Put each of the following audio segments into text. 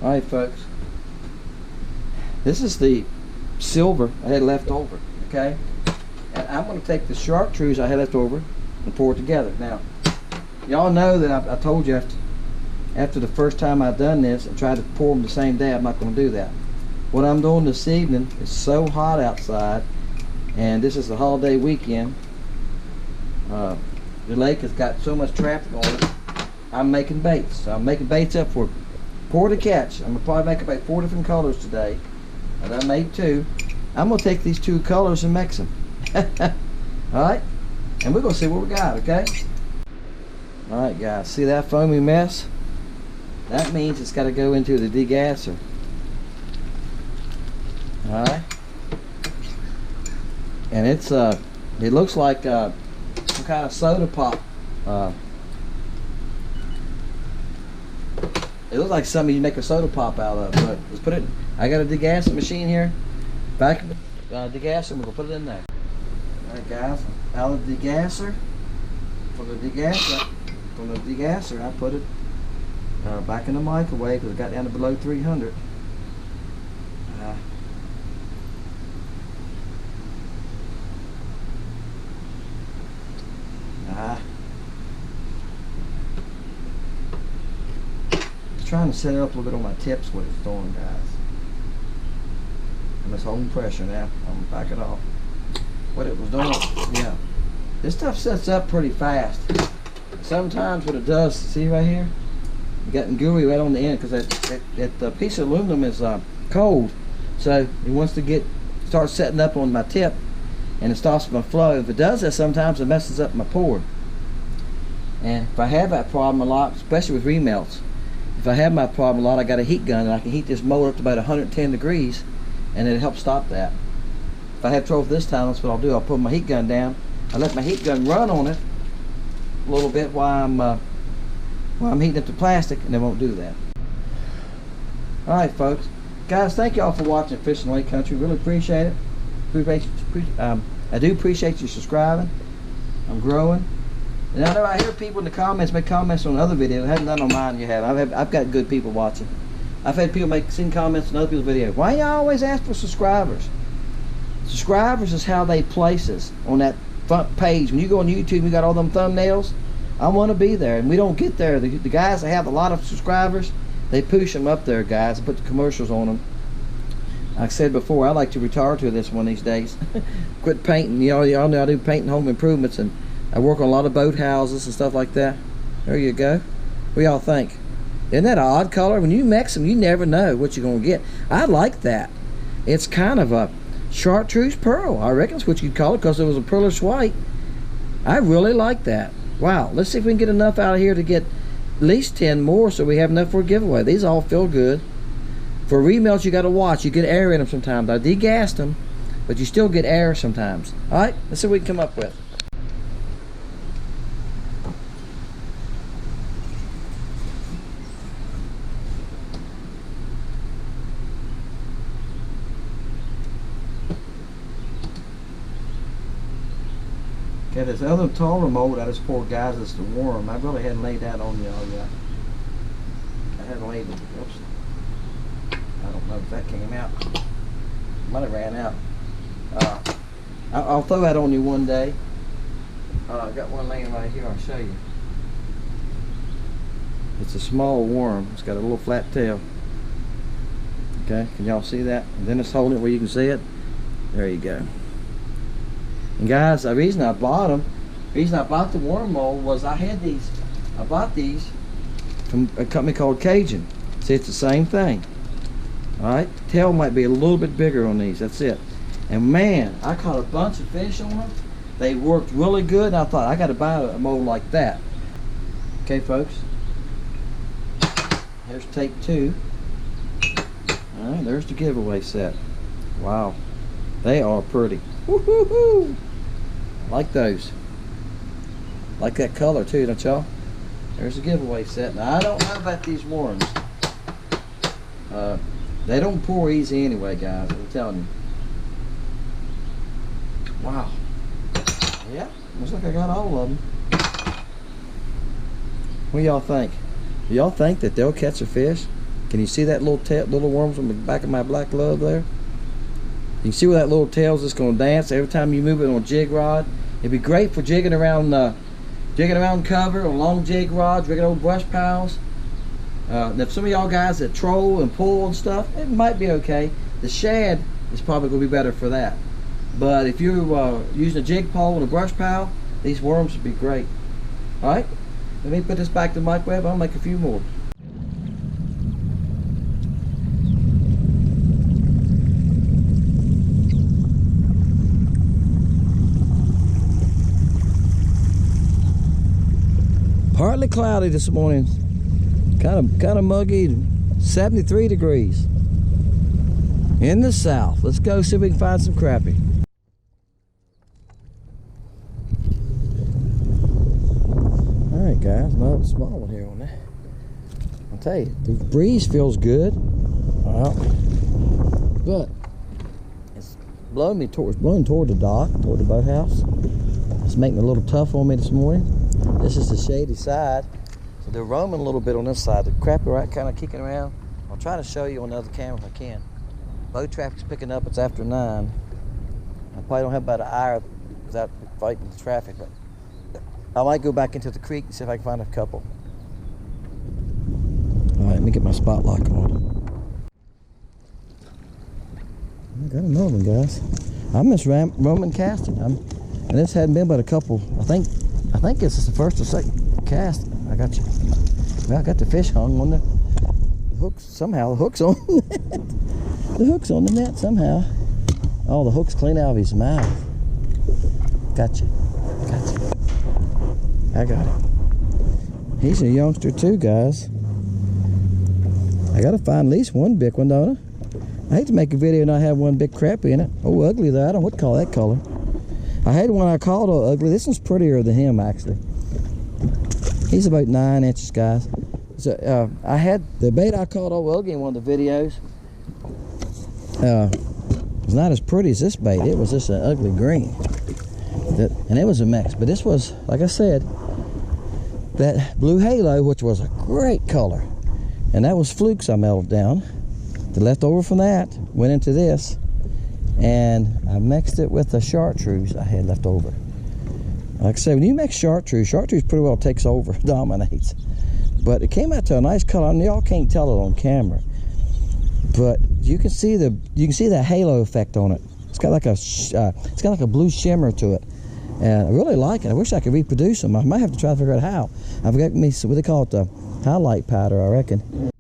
Alright folks, this is the silver I had left over, okay? And I'm going to take the chartreuse I had left over and pour it together. Now, y'all know that I told you after the first time I've done this and tried to pour them the same day, I'm not going to do that. What I'm doing this evening is so hot outside, and this is the holiday weekend. The lake has got so much traffic on it. I'm making baits. So I'm making baits up for pour to catch. I'm going to probably make about 4 different colors today. And I made 2. I'm going to take these 2 colors and mix them. Alright? And we're going to see what we got, okay? Alright guys, see that foamy mess? That means it's got to go into the degasser. Alright? And it's it looks like some kind of soda pop. It looks like something you make a soda pop out of. But let's put it. I got a degasser machine here. Vacuum degasser. We're gonna put it in there. All right, guys. Out of the degasser. From the degasser, I put it back in the microwave because it got down to below 300. Trying to set it up a little bit on my tips what it's doing, guys. I'm just holding pressure now. I'm gonna back it off. What it was doing, yeah. This stuff sets up pretty fast. Sometimes what it does, see right here, you got gooey right on the end because that piece of aluminum is cold, so it wants to start setting up on my tip, and it stops my flow. If it does that, sometimes it messes up my pour. And if I have that problem a lot, especially with remelts. If I have my problem a lot, I got a heat gun and I can heat this mold up to about 110 degrees and it helps stop that. If I have trouble this time, that's what I'll do. I'll put my heat gun down. I let my heat gun run on it a little bit while I'm heating up the plastic, and it won't do that. Alright folks, guys, thank y'all for watching Fishing Lake Country. Really appreciate it. I do appreciate you subscribing. I'm growing. And I know I hear people in the comments make comments on other videos. I haven't done on mine yet. I've got good people watching. I've had people send comments on other people's videos. Why y'all always ask for subscribers? Subscribers is how they place us on that front page. When you go on YouTube, you got all them thumbnails. I want to be there, and we don't get there. The guys that have a lot of subscribers, they push them up there, guys, and put the commercials on them. Like I said before, I like to retire to this one of these days. Quit painting. Y'all know I do painting home improvements, and I work on a lot of boat houses and stuff like that. There you go. What y'all think? Isn't that an odd color? When you mix them, you never know what you're going to get. I like that. It's kind of a chartreuse pearl. I reckon that's what you'd call it because it was a pearlish white. I really like that. Wow. Let's see if we can get enough out of here to get at least 10 more so we have enough for a giveaway. These all feel good. For remelts, you got to watch. You get air in them sometimes. I degassed them, but you still get air sometimes. All right. Let's see what we can come up with. Okay, this other taller mold I just poured, guys, is the worm. I really hadn't laid that on y'all yet. I hadn't laid it. Oops. I don't know if that came out. Might have ran out. I'll throw that on you one day. I got one laying right here. I'll show you. It's a small worm. It's got a little flat tail. Okay, can y'all see that? And then it's holding it where you can see it. There you go. And guys, the reason I bought them, the reason I bought the worm mold was I bought these from a company called Cajun. See, it's the same thing. Alright, tail might be a little bit bigger on these, that's it. And man, I caught a bunch of fish on them. They worked really good, and I thought I got to buy a mold like that. Okay folks, here's take 2. Alright, there's the giveaway set. Wow, they are pretty. Woo-hoo-hoo! Like those. Like that color too, don't y'all? There's a giveaway set. Now I don't know about these worms. They don't pour easy anyway, guys. I'm telling you. Wow. Yeah, looks like I got all of them. What do y'all think? Do y'all think that they'll catch a fish? Can you see that little worms on the back of my black glove there? You can see where that little tail's just going to dance every time you move it on a jig rod. It'd be great for jigging around cover on long jig rods, rigging old brush piles. Now if some of y'all guys that troll and pull and stuff, it might be okay. The shad is probably going to be better for that. But if you're using a jig pole and a brush pile, these worms would be great. Alright, let me put this back to the microwave. I'll make a few more. Partly cloudy this morning, kind of muggy, 73 degrees in the south. Let's go see if we can find some crappie. All right, guys, another small one here on that. I'll tell you, the breeze feels good, but it's blowing toward the dock, toward the boathouse. It's making it a little tough on me this morning. This is the shady side, so they're roaming a little bit on this side. The crappie right kind of kicking around. I'll try to show you on the other camera if I can. Boat traffic's picking up. It's after 9. I probably don't have about an hour without fighting the traffic, but I might go back into the creek and see if I can find a couple. All right, let me get my spot lock on. I got another one, guys. I miss roaming casting. And this hadn't been but a couple. I think this is the first or second cast. I got you. Well, I got the fish hung on the hooks somehow. The hook's on the net. The hook's on the net somehow. Oh, the hook's clean out of his mouth. Gotcha. I got it. He's a youngster too, guys. I gotta find at least one big one, don't I? I hate to make a video and not have one big crappie in it. Oh, ugly though. I don't know what to call that color. I had one I called ugly. This one's prettier than him, actually. He's about 9 inches, guys. So I had the bait I called ugly in one of the videos. It's not as pretty as this bait. It was just an ugly green. And it was a mix. But this was, like I said, that blue halo, which was a great color. And that was flukes I melted down. The leftover from that went into this. And I mixed it with the chartreuse I had left over. Like I said, when you mix chartreuse pretty well takes over, dominates. But it came out to a nice color. I mean, y'all can't tell it on camera, but you can see that halo effect on it. It's got like a blue shimmer to it, and I really like it. I wish I could reproduce them. I might have to try to figure out how. I forgot what they call it, the highlight powder, I reckon.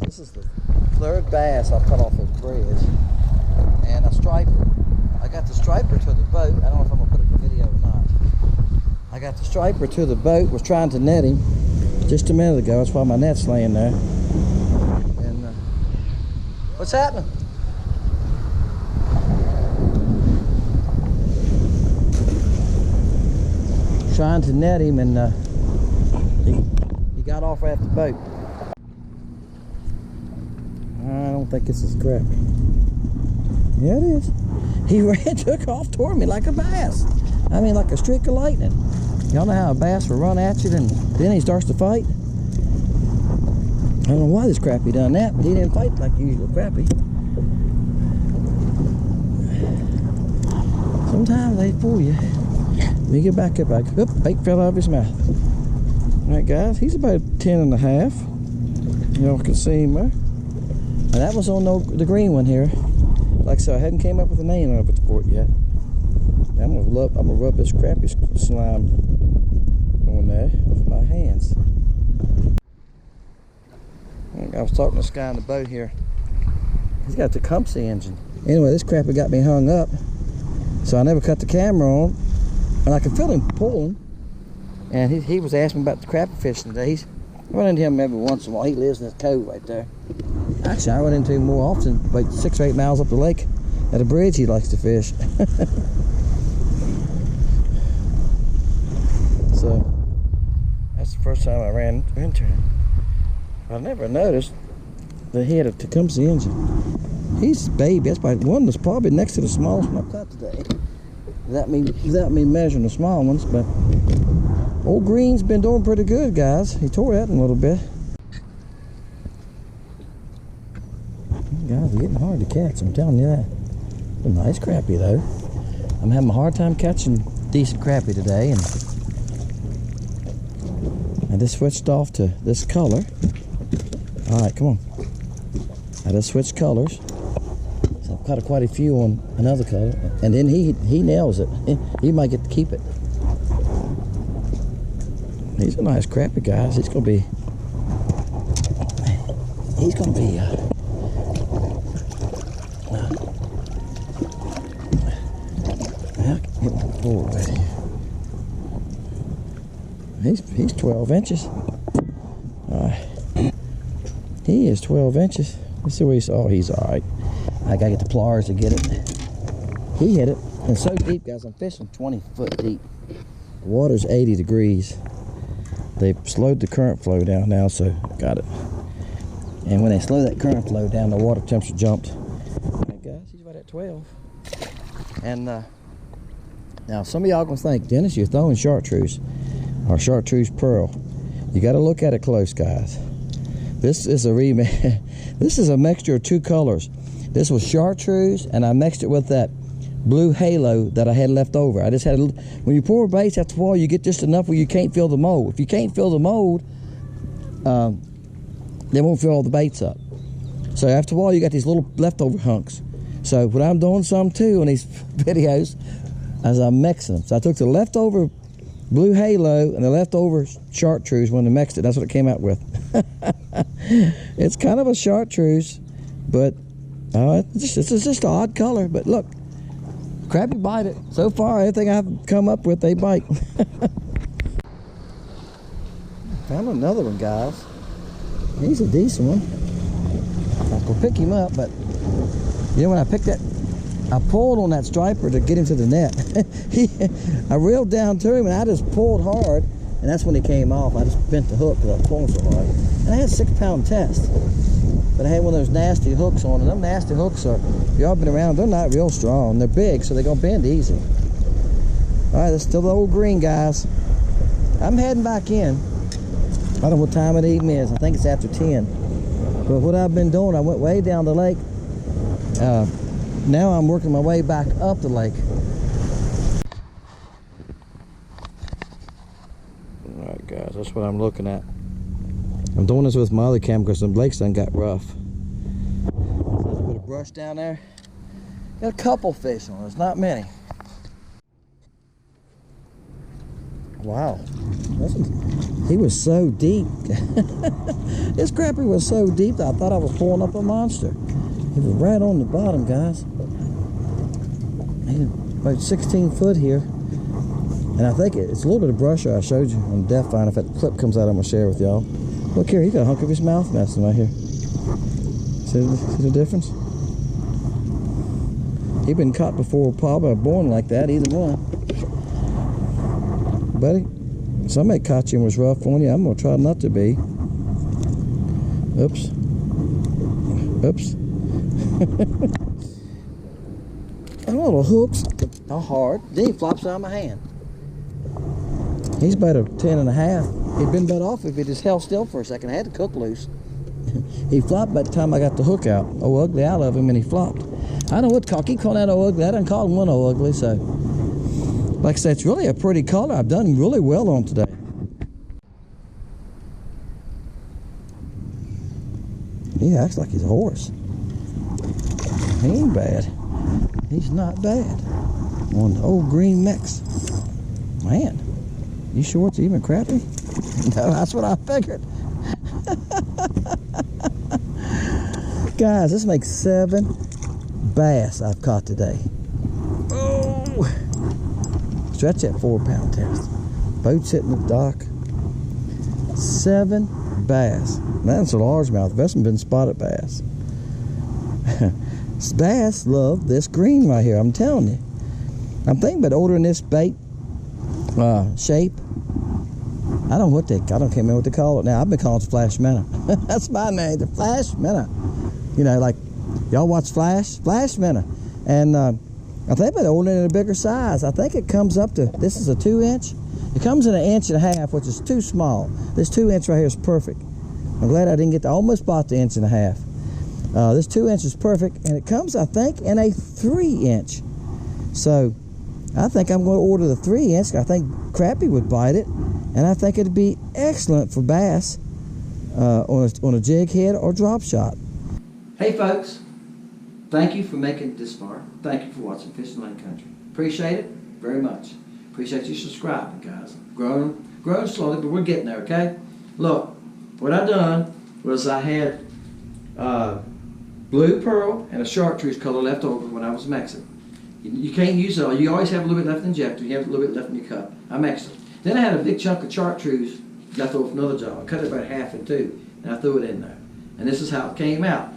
This is the 3rd bass I've cut off this bridge, and a striper. I got the striper to the boat. I don't know if I'm gonna put it in video or not. I got the striper to the boat. Was trying to net him just a minute ago. That's why my net's laying there. And what's happening? Trying to net him, and he got off right at the boat. I don't think it's as crap. Yeah, it is. He took off toward me like a bass. I mean, like a streak of lightning. Y'all know how a bass will run at you, and then he starts to fight? I don't know why this crappie done that, but he didn't fight like the usual crappie. Sometimes they fool you. Let me get back up. Oop, bait fell out of his mouth. Alright, guys, he's about 10.5. Y'all can see him there. And that was on the green one here. Like I said, I hadn't came up with a name of it for it yet. I'm gonna rub this crappie slime on there with my hands. I was talking to this guy on the boat here. He's got the Tecumseh engine. Anyway, this crappie got me hung up, so I never cut the camera on. And I could feel him pulling. And he was asking about the crappie fishing today. I run into him every once in a while. He lives in this cove right there. Actually, I run into him more often, about 6 or 8 miles up the lake. At a bridge he likes to fish. So, that's the first time I ran into him. I never noticed the head of Tecumseh engine. He's a baby. That's probably one that's probably next to the smallest one I've caught today. Without me measuring the small ones, but old Green's been doing pretty good, guys. He tore that in a little bit. Guys, they're getting hard to catch, I'm telling you that. A nice crappie though. I'm having a hard time catching decent crappie today, and I just switched off to this color. Alright, come on. I just switched colors. So I've caught quite a few on another color. And then he nails it. He might get to keep it. He's a nice crappie, guys. He's gonna be he's 12 inches. He is 12 inches. Let's see what he's. Oh, he's all right. I gotta get the pliers to get it. He hit it, and so deep, guys. I'm fishing 20 foot deep. The water's 80 degrees. They've slowed the current flow down now, so got it. And when they slow that current flow down, the water temperature jumped. Right, guys, he's right at 12. And now some of y'all gonna think, Dennis, you're throwing chartreuse or chartreuse pearl. You got to look at it close, guys. This is a this is a mixture of two colors. This was chartreuse, and I mixed it with that blue halo that I had left over. I just had when you pour baits after a while, you get just enough where you can't fill the mold. If you can't fill the mold, they won't fill all the baits up. So after a while, you got these little leftover hunks. So what I'm doing some too in these videos is I'm mixing them. So I took the leftover blue halo and the leftover chartreuse when I mixed it. That's what it came out with. It's kind of a chartreuse, but it's just an odd color. But look, crappie bite it. So far, everything I've come up with, they bite. Found another one, guys. He's a decent one. I was gonna pick him up, but you know when I picked that, I pulled on that striper to get him to the net. I reeled down to him and I just pulled hard, and that's when he came off. I just bent the hook because I was pulling so hard. And I had a 6-pound test, but I had one of those nasty hooks on, and them nasty hooks are, if y'all been around, they're not real strong. They're big, so they're gonna bend easy. All right, that's still the old Green, guys. I'm heading back in. I don't know what time of the evening is. I think it's after 10. But what I've been doing, I went way down the lake. Now I'm working my way back up the lake. All right, guys, that's what I'm looking at. I'm doing this with my other camera because the lake's done got rough. There's a little bit of brush down there. Got a couple fish on it. It's not many. Wow, he was so deep. This crappie was so deep that I thought I was pulling up a monster. He was right on the bottom, guys. He's about 16 foot here. And I think it's a little bit of brusher I showed you on Depth Finder. If that clip comes out, I'm going to share with y'all. Look here, he got a hunk of his mouth messing right here. See the difference? He'd been caught before, probably born like that, either one. Buddy, somebody caught you and was rough on you. I'm going to try not to be. Oops. Oops. Them little hooks are hard. Then he flops out of my hand. He's about a 10.5. He'd been better off if he just held still for a second. I had to cook loose. He flopped by the time I got the hook out. Oh, ugly out of him, and he flopped. I don't know what to call. Keep calling that oh ugly. I didn't call him one oh ugly, so. Like I said, it's really a pretty color. I've done really well on today. He acts like he's a horse. He ain't bad. He's not bad. On the old Green mix. Man, you sure it's even crappie? No, that's what I figured. Guys, this makes 7 bass I've caught today. Oh! Stretch that 4-pound test. Boat's hitting the dock. 7 bass. That's a largemouth. That's been spotted bass. Bass love this green right here. I'm telling you. I'm thinking about ordering this bait shape I don't can't remember what they call it now. I've been calling it Flash Minnow. That's my name, the Flash Minnow. You know, like, y'all watch Flash Minnow. And I think they're ordering it in a bigger size. I think it comes up to, this is a 2-inch. It comes in an 1.5 inch, which is too small. This 2-inch right here is perfect. I'm glad I didn't get to, I almost bought the 1.5 inch. This 2-inch is perfect, and it comes, I think, in a 3-inch. So I think I'm going to order the 3-inch. I think crappie would bite it, and I think it'd be excellent for bass on a jig head or drop shot. Hey folks, thank you for making it this far. Thank you for watching Fishing Lake Country. Appreciate it very much. Appreciate you subscribing, guys. Growing slowly, but we're getting there, okay? Look, what I done was I had blue pearl and a chartreuse color left over when I was mixing. You can't use it all. You always have a little bit left in the injector. You have a little bit left in your cup. I mixed it. Then I had a big chunk of chartreuse left over from another jar. I cut it about half in two, and I threw it in there. And this is how it came out.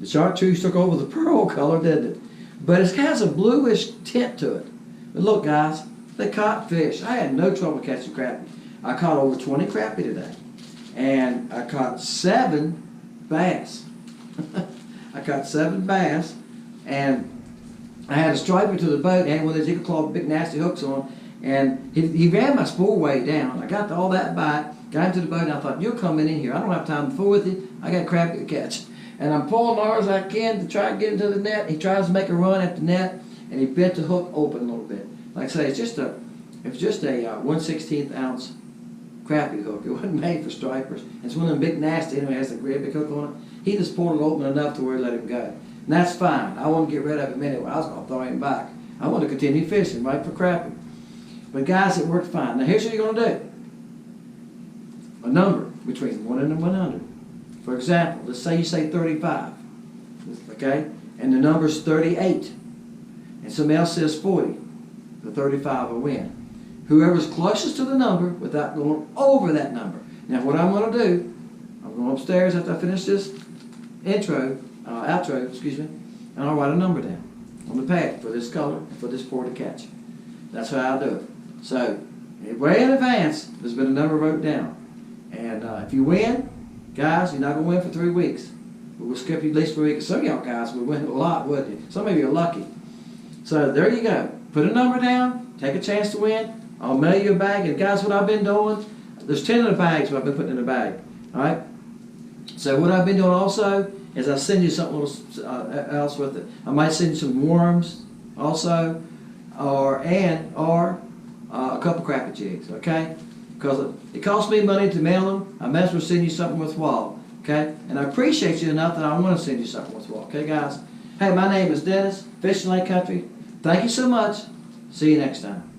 The chartreuse took over the pearl color, didn't it? But it has a bluish tint to it. But look, guys, they caught fish. I had no trouble catching crappie. I caught over 20 crappie today. And I caught 7 bass. I caught 7 bass, and I had a striper to the boat, and one of those eagle claw big nasty hooks on, and he ran my spool way down. I got all that bite, got him to the boat, and I thought, you're coming in here. I don't have time to fool with you. I got crappie to catch. And I'm pulling as hard as I can to try to get into the net. He tries to make a run at the net, and he bent the hook open a little bit. Like I say, it's just a 1/16 ounce crappie hook. It wasn't made for stripers. It's one of them big nasty, anyway, it has a great big hook on it. He just pulled it open enough to where he let him go. And that's fine. I want to get rid of him anyway. I was going to throw him back. I want to continue fishing, right, for crappie. But guys, it worked fine. Now here's what you're going to do. A number between 1 and 100. For example, let's say you say 35, okay? And the number's 38. And somebody else says 40. The 35 will win. Whoever's closest to the number without going over that number. Now what I'm going to do, I'm going upstairs after I finish this outro, excuse me, and I'll write a number down on the pad for this color and for this pour to catch. That's how I'll do it. So, way in advance, there's been a number wrote down. And if you win, guys, you're not going to win for 3 weeks. But we'll skip you at least for a week. Some of y'all guys would win a lot, wouldn't you? Some of you are lucky. So, there you go. Put a number down, take a chance to win. I'll mail you a bag. And guys, what I've been doing, there's 10 of the bags what I've been putting in the bag. All right? So, what I've been doing also is I'll send you something else with it. I might send you some worms also, or a couple crappie jigs, okay? Because it costs me money to mail them. I might as well send you something worthwhile, okay? And I appreciate you enough that I want to send you something worthwhile, okay, guys? Hey, my name is Dennis, Fishing Lake Country. Thank you so much. See you next time.